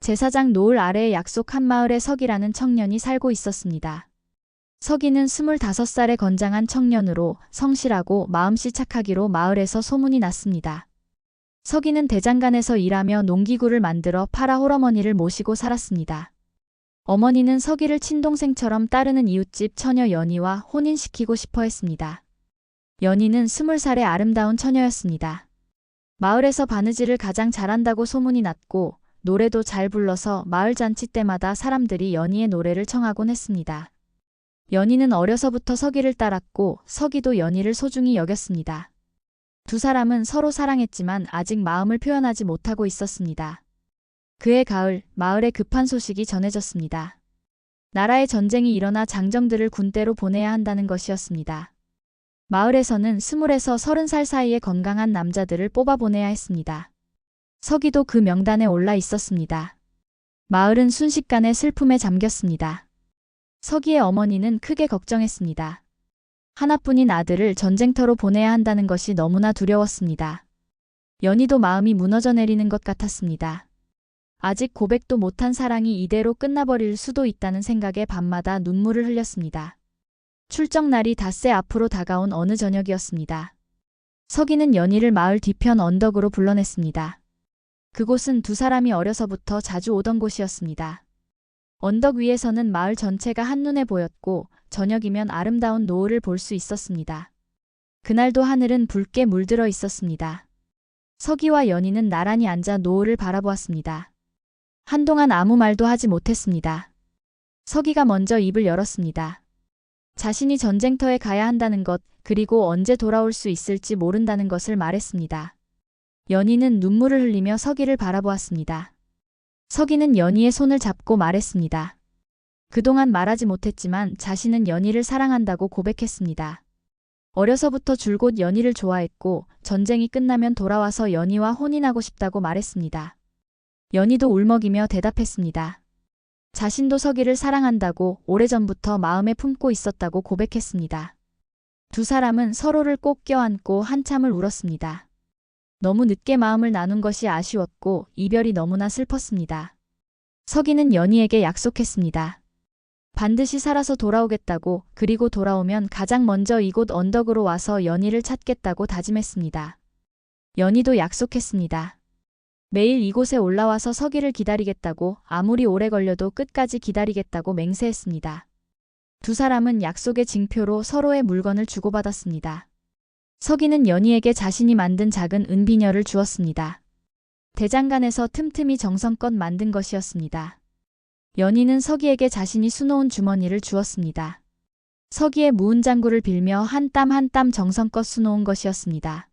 제사장 노을 아래의 약속 한 마을에 석이라는 청년이 살고 있었습니다. 석이는 25살의 건장한 청년으로 성실하고 마음씨 착하기로 마을에서 소문이 났습니다. 석이는 대장간에서 일하며 농기구를 만들어 팔아 홀어머니를 모시고 살았습니다. 어머니는 석이를 친동생처럼 따르는 이웃집 처녀 연희와 혼인시키고 싶어 했습니다. 연희는 20살의 아름다운 처녀였습니다. 마을에서 바느질을 가장 잘한다고 소문이 났고 노래도 잘 불러서 마을 잔치 때마다 사람들이 연희의 노래를 청하곤 했습니다. 연희는 어려서부터 석이를 따랐고 석이도 연희를 소중히 여겼습니다. 두 사람은 서로 사랑했지만 아직 마음을 표현하지 못하고 있었습니다. 그해 가을, 마을에 급한 소식이 전해졌습니다. 나라에 전쟁이 일어나 장정들을 군대로 보내야 한다는 것이었습니다. 마을에서는 20에서 30살 사이의 건강한 남자들을 뽑아보내야 했습니다. 석이도 그 명단에 올라 있었습니다. 마을은 순식간에 슬픔에 잠겼습니다. 석이의 어머니는 크게 걱정했습니다. 하나뿐인 아들을 전쟁터로 보내야 한다는 것이 너무나 두려웠습니다. 연희도 마음이 무너져 내리는 것 같았습니다. 아직 고백도 못한 사랑이 이대로 끝나버릴 수도 있다는 생각에 밤마다 눈물을 흘렸습니다. 출정 날이 닷새 앞으로 다가온 어느 저녁이었습니다. 석이는 연희를 마을 뒤편 언덕으로 불러냈습니다. 그곳은 두 사람이 어려서부터 자주 오던 곳이었습니다. 언덕 위에서는 마을 전체가 한눈에 보였고 저녁이면 아름다운 노을을 볼 수 있었습니다. 그날도 하늘은 붉게 물들어 있었습니다. 석이와 연희는 나란히 앉아 노을을 바라보았습니다. 한동안 아무 말도 하지 못했습니다. 석이가 먼저 입을 열었습니다. 자신이 전쟁터에 가야 한다는 것, 그리고 언제 돌아올 수 있을지 모른다는 것을 말했습니다. 연희는 눈물을 흘리며 석이를 바라보았습니다. 석이는 연희의 손을 잡고 말했습니다. 그동안 말하지 못했지만 자신은 연희를 사랑한다고 고백했습니다. 어려서부터 줄곧 연희를 좋아했고 전쟁이 끝나면 돌아와서 연희와 혼인하고 싶다고 말했습니다. 연희도 울먹이며 대답했습니다. 자신도 석이를 사랑한다고 오래전부터 마음에 품고 있었다고 고백했습니다. 두 사람은 서로를 꼭 껴안고 한참을 울었습니다. 너무 늦게 마음을 나눈 것이 아쉬웠고 이별이 너무나 슬펐습니다. 석이는 연희에게 약속했습니다. 반드시 살아서 돌아오겠다고, 그리고 돌아오면 가장 먼저 이곳 언덕으로 와서 연희를 찾겠다고 다짐했습니다. 연희도 약속했습니다. 매일 이곳에 올라와서 석이를 기다리겠다고, 아무리 오래 걸려도 끝까지 기다리겠다고 맹세했습니다. 두 사람은 약속의 징표로 서로의 물건을 주고받았습니다. 석이는 연희에게 자신이 만든 작은 은비녀를 주었습니다. 대장간에서 틈틈이 정성껏 만든 것이었습니다. 연희는 석이에게 자신이 수놓은 주머니를 주었습니다. 석이의 무은장구를 빌며 한 땀 한 땀 정성껏 수놓은 것이었습니다.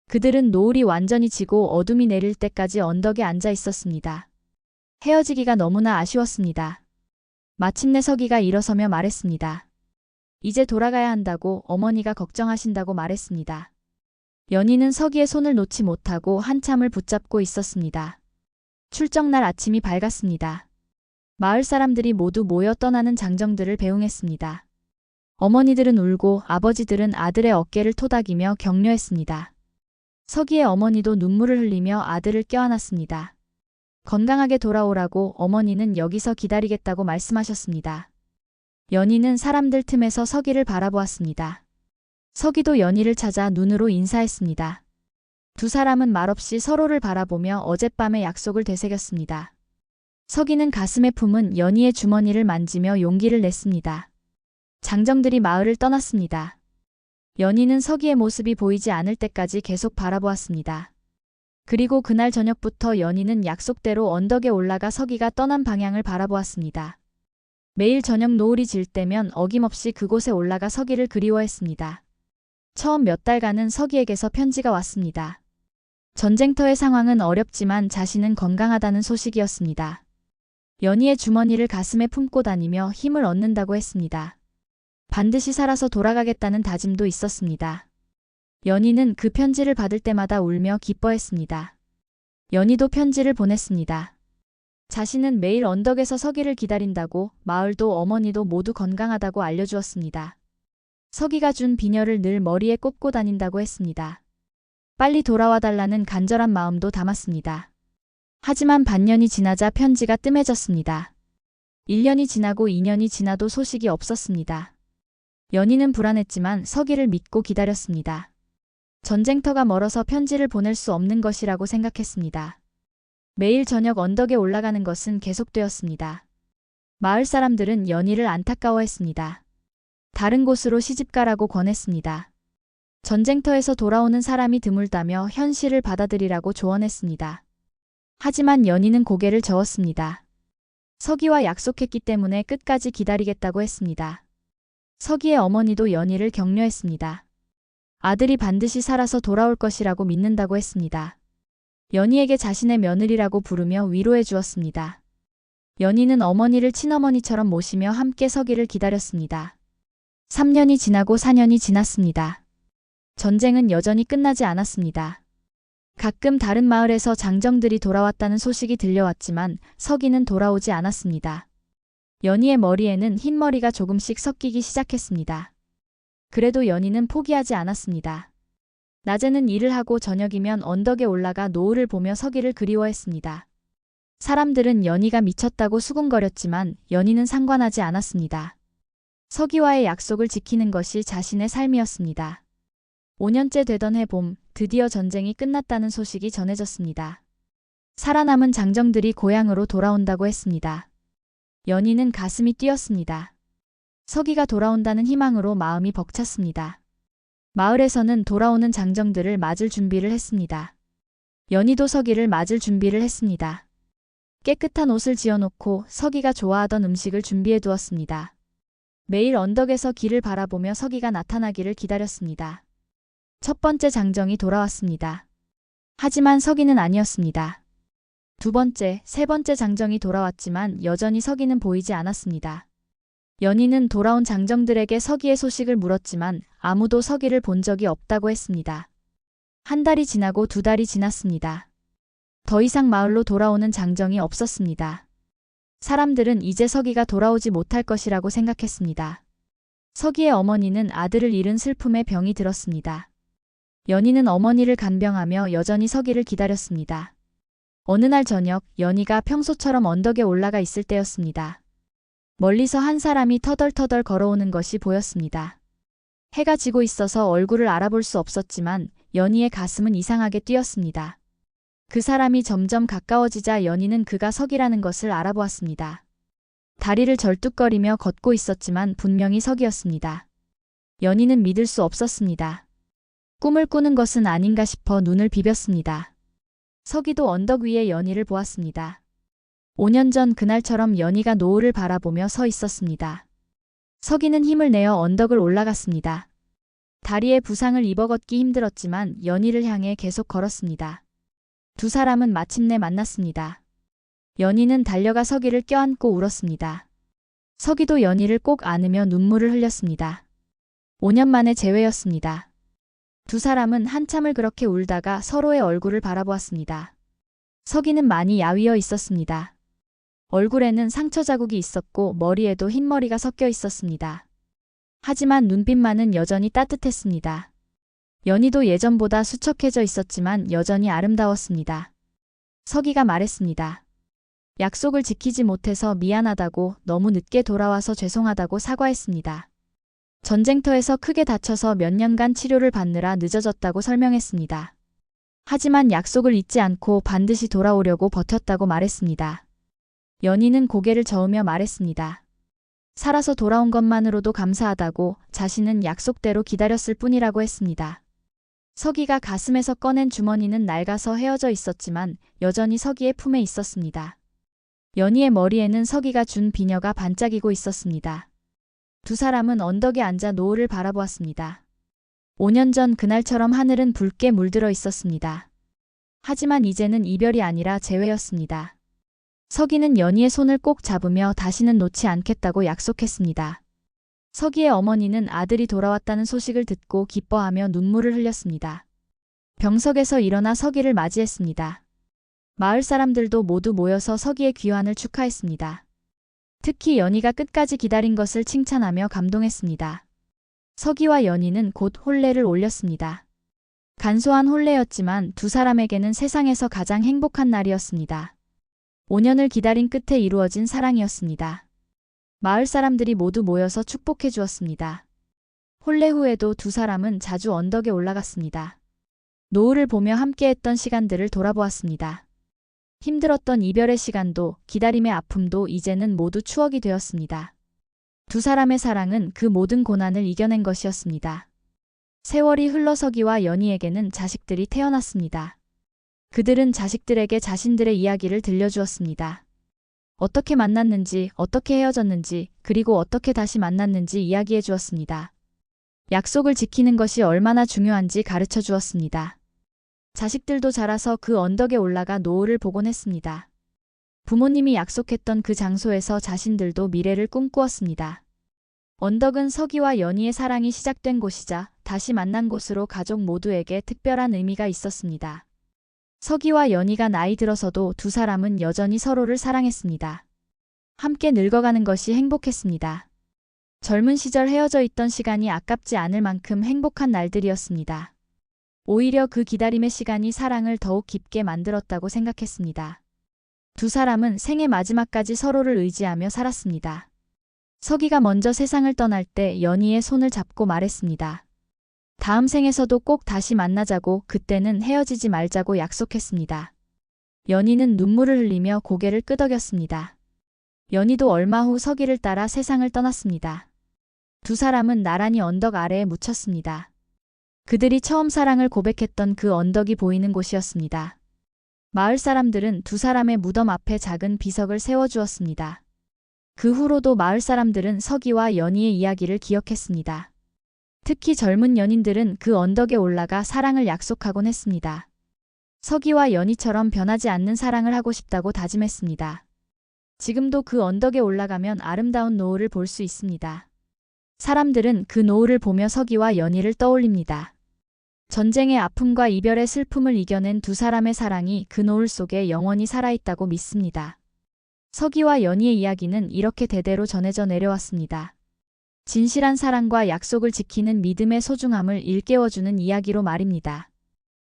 그들은 노을이 완전히 지고 어둠이 내릴 때까지 언덕에 앉아 있었습니다. 헤어지기가 너무나 아쉬웠습니다. 마침내 석이가 일어서며 말했습니다. 이제 돌아가야 한다고 어머니가 걱정하신다고 말했습니다. 연희는 석이의 손을 놓지 못하고 한참을 붙잡고 있었습니다. 출정날 아침이 밝았습니다. 마을 사람들이 모두 모여 떠나는 장정들을 배웅했습니다. 어머니들은 울고 아버지들은 아들의 어깨를 토닥이며 격려했습니다. 서기의 어머니도 눈물을 흘리며 아들을 껴안았습니다. 건강하게 돌아오라고 어머니는 여기서 기다리겠다고 말씀하셨습니다. 연희는 사람들 틈에서 서기를 바라보았습니다. 서기도 연희를 찾아 눈으로 인사했습니다. 두 사람은 말없이 서로를 바라보며 어젯밤의 약속을 되새겼습니다. 서기는 가슴에 품은 연희의 주머니를 만지며 용기를 냈습니다. 장정들이 마을을 떠났습니다. 연희는 서기의 모습이 보이지 않을 때까지 계속 바라보았습니다. 그리고 그날 저녁부터 연희는 약속대로 언덕에 올라가 서기가 떠난 방향을 바라보았습니다. 매일 저녁 노을이 질 때면 어김없이 그곳에 올라가 서기를 그리워했습니다. 처음 몇 달간은 서기에게서 편지가 왔습니다. 전쟁터의 상황은 어렵지만 자신은 건강하다는 소식이었습니다. 연희의 주머니를 가슴에 품고 다니며 힘을 얻는다고 했습니다. 반드시 살아서 돌아가겠다는 다짐도 있었습니다. 연희는 그 편지를 받을 때마다 울며 기뻐했습니다. 연희도 편지를 보냈습니다. 자신은 매일 언덕에서 서기를 기다린다고, 마을도 어머니도 모두 건강하다고 알려주었습니다. 서기가 준 비녀를 늘 머리에 꽂고 다닌다고 했습니다. 빨리 돌아와 달라는 간절한 마음도 담았습니다. 하지만 반년이 지나자 편지가 뜸해졌습니다. 1년이 지나고 2년이 지나도 소식이 없었습니다. 연희는 불안했지만 서기를 믿고 기다렸습니다. 전쟁터가 멀어서 편지를 보낼 수 없는 것이라고 생각했습니다. 매일 저녁 언덕에 올라가는 것은 계속되었습니다. 마을 사람들은 연희를 안타까워했습니다. 다른 곳으로 시집가라고 권했습니다. 전쟁터에서 돌아오는 사람이 드물다며 현실을 받아들이라고 조언했습니다. 하지만 연희는 고개를 저었습니다. 서기와 약속했기 때문에 끝까지 기다리겠다고 했습니다. 서기의 어머니도 연희를 격려했습니다. 아들이 반드시 살아서 돌아올 것이라고 믿는다고 했습니다. 연희에게 자신의 며느리라고 부르며 위로해 주었습니다. 연희는 어머니를 친어머니처럼 모시며 함께 서기를 기다렸습니다. 3년이 지나고 4년이 지났습니다. 전쟁은 여전히 끝나지 않았습니다. 가끔 다른 마을에서 장정들이 돌아왔다는 소식이 들려왔지만 서기는 돌아오지 않았습니다. 연희의 머리에는 흰머리가 조금씩 섞이기 시작했습니다. 그래도 연희는 포기하지 않았습니다. 낮에는 일을 하고 저녁이면 언덕에 올라가 노을을 보며 서기를 그리워했습니다. 사람들은 연희가 미쳤다고 수군거렸지만 연희는 상관하지 않았습니다. 서기와의 약속을 지키는 것이 자신의 삶이었습니다. 5년째 되던 해봄, 드디어 전쟁이 끝났다는 소식이 전해졌습니다. 살아남은 장정들이 고향으로 돌아온다고 했습니다. 연희는 가슴이 뛰었습니다. 서기가 돌아온다는 희망으로 마음이 벅찼습니다. 마을에서는 돌아오는 장정들을 맞을 준비를 했습니다. 연희도 서기를 맞을 준비를 했습니다. 깨끗한 옷을 지어놓고 서기가 좋아하던 음식을 준비해 두었습니다. 매일 언덕에서 길을 바라보며 서기가 나타나기를 기다렸습니다. 첫 번째 장정이 돌아왔습니다. 하지만 서기는 아니었습니다. 두 번째, 세 번째 장정이 돌아왔지만 여전히 서기는 보이지 않았습니다. 연희는 돌아온 장정들에게 서기의 소식을 물었지만 아무도 서기를 본 적이 없다고 했습니다. 한 달이 지나고 두 달이 지났습니다. 더 이상 마을로 돌아오는 장정이 없었습니다. 사람들은 이제 서기가 돌아오지 못할 것이라고 생각했습니다. 서기의 어머니는 아들을 잃은 슬픔에 병이 들었습니다. 연희는 어머니를 간병하며 여전히 서기를 기다렸습니다. 어느 날 저녁, 연희가 평소처럼 언덕에 올라가 있을 때였습니다. 멀리서 한 사람이 터덜터덜 걸어오는 것이 보였습니다. 해가 지고 있어서 얼굴을 알아볼 수 없었지만 연희의 가슴은 이상하게 뛰었습니다. 그 사람이 점점 가까워지자 연희는 그가 서기라는 것을 알아보았습니다. 다리를 절뚝거리며 걷고 있었지만 분명히 서기였습니다. 연희는 믿을 수 없었습니다. 꿈을 꾸는 것은 아닌가 싶어 눈을 비볐습니다. 서기도 언덕 위에 연희를 보았습니다. 5년 전 그날처럼 연희가 노을을 바라보며 서 있었습니다. 서기는 힘을 내어 언덕을 올라갔습니다. 다리에 부상을 입어 걷기 힘들었지만 연희를 향해 계속 걸었습니다. 두 사람은 마침내 만났습니다. 연희는 달려가 서기를 껴안고 울었습니다. 서기도 연희를 꼭 안으며 눈물을 흘렸습니다. 5년 만의 재회였습니다. 두 사람은 한참을 그렇게 울다가 서로의 얼굴을 바라보았습니다. 서기는 많이 야위어 있었습니다. 얼굴에는 상처 자국이 있었고 머리에도 흰머리가 섞여 있었습니다. 하지만 눈빛만은 여전히 따뜻했습니다. 연희도 예전보다 수척해져 있었지만 여전히 아름다웠습니다. 서기가 말했습니다. 약속을 지키지 못해서 미안하다고, 너무 늦게 돌아와서 죄송하다고 사과했습니다. 전쟁터에서 크게 다쳐서 몇 년간 치료를 받느라 늦어졌다고 설명했습니다. 하지만 약속을 잊지 않고 반드시 돌아오려고 버텼다고 말했습니다. 연희는 고개를 저으며 말했습니다. 살아서 돌아온 것만으로도 감사하다고, 자신은 약속대로 기다렸을 뿐이라고 했습니다. 서기가 가슴에서 꺼낸 주머니는 낡아서 헤어져 있었지만 여전히 서기의 품에 있었습니다. 연희의 머리에는 서기가 준 비녀가 반짝이고 있었습니다. 두 사람은 언덕에 앉아 노을을 바라보았습니다. 5년 전 그날처럼 하늘은 붉게 물들어 있었습니다. 하지만 이제는 이별이 아니라 재회였습니다. 서기는 연희의 손을 꼭 잡으며 다시는 놓지 않겠다고 약속했습니다. 서기의 어머니는 아들이 돌아왔다는 소식을 듣고 기뻐하며 눈물을 흘렸습니다. 병석에서 일어나 서기를 맞이했습니다. 마을 사람들도 모두 모여서 서기의 귀환을 축하했습니다. 특히 연희가 끝까지 기다린 것을 칭찬하며 감동했습니다. 서기와 연희는 곧 혼례를 올렸습니다. 간소한 혼례였지만 두 사람에게는 세상에서 가장 행복한 날이었습니다. 5년을 기다린 끝에 이루어진 사랑이었습니다. 마을 사람들이 모두 모여서 축복해 주었습니다. 혼례 후에도 두 사람은 자주 언덕에 올라갔습니다. 노을을 보며 함께했던 시간들을 돌아보았습니다. 힘들었던 이별의 시간도, 기다림의 아픔도 이제는 모두 추억이 되었습니다. 두 사람의 사랑은 그 모든 고난을 이겨낸 것이었습니다. 세월이 흘러 서기와 연희에게는 자식들이 태어났습니다. 그들은 자식들에게 자신들의 이야기를 들려주었습니다. 어떻게 만났는지, 어떻게 헤어졌는지, 그리고 어떻게 다시 만났는지 이야기해 주었습니다. 약속을 지키는 것이 얼마나 중요한지 가르쳐 주었습니다. 자식들도 자라서 그 언덕에 올라가 노을을 보곤 했습니다. 부모님이 약속했던 그 장소에서 자신들도 미래를 꿈꾸었습니다. 언덕은 서기와 연희의 사랑이 시작된 곳이자 다시 만난 곳으로 가족 모두에게 특별한 의미가 있었습니다. 서기와 연희가 나이 들어서도 두 사람은 여전히 서로를 사랑했습니다. 함께 늙어가는 것이 행복했습니다. 젊은 시절 헤어져 있던 시간이 아깝지 않을 만큼 행복한 날들이었습니다. 오히려 그 기다림의 시간이 사랑을 더욱 깊게 만들었다고 생각했습니다. 두 사람은 생의 마지막까지 서로를 의지하며 살았습니다. 서기가 먼저 세상을 떠날 때 연희의 손을 잡고 말했습니다. 다음 생에서도 꼭 다시 만나자고, 그때는 헤어지지 말자고 약속했습니다. 연희는 눈물을 흘리며 고개를 끄덕였습니다. 연희도 얼마 후 서기를 따라 세상을 떠났습니다. 두 사람은 나란히 언덕 아래에 묻혔습니다. 그들이 처음 사랑을 고백했던 그 언덕이 보이는 곳이었습니다. 마을 사람들은 두 사람의 무덤 앞에 작은 비석을 세워주었습니다. 그 후로도 마을 사람들은 서기와 연희의 이야기를 기억했습니다. 특히 젊은 연인들은 그 언덕에 올라가 사랑을 약속하곤 했습니다. 서기와 연희처럼 변하지 않는 사랑을 하고 싶다고 다짐했습니다. 지금도 그 언덕에 올라가면 아름다운 노을을 볼 수 있습니다. 사람들은 그 노을을 보며 서기와 연희를 떠올립니다. 전쟁의 아픔과 이별의 슬픔을 이겨낸 두 사람의 사랑이 그 노을 속에 영원히 살아있다고 믿습니다. 서기와 연희의 이야기는 이렇게 대대로 전해져 내려왔습니다. 진실한 사랑과 약속을 지키는 믿음의 소중함을 일깨워주는 이야기로 말입니다.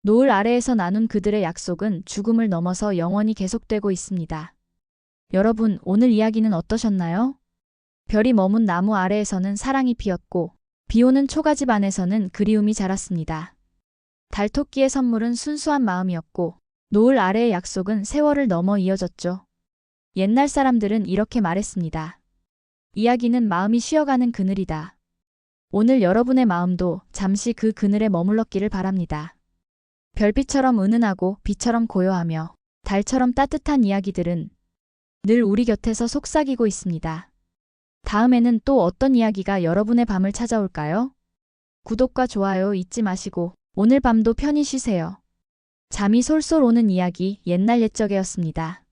노을 아래에서 나눈 그들의 약속은 죽음을 넘어서 영원히 계속되고 있습니다. 여러분, 오늘 이야기는 어떠셨나요? 별이 머문 나무 아래에서는 사랑이 피었고, 비오는 초가집 안에서는 그리움이 자랐습니다. 달토끼의 선물은 순수한 마음이었고, 노을 아래의 약속은 세월을 넘어 이어졌죠. 옛날 사람들은 이렇게 말했습니다. 이야기는 마음이 쉬어가는 그늘이다. 오늘 여러분의 마음도 잠시 그 그늘에 머물렀기를 바랍니다. 별빛처럼 은은하고 비처럼 고요하며 달처럼 따뜻한 이야기들은 늘 우리 곁에서 속삭이고 있습니다. 다음에는 또 어떤 이야기가 여러분의 밤을 찾아올까요? 구독과 좋아요 잊지 마시고 오늘 밤도 편히 쉬세요. 잠이 솔솔 오는 이야기 옛날 옛적이었습니다.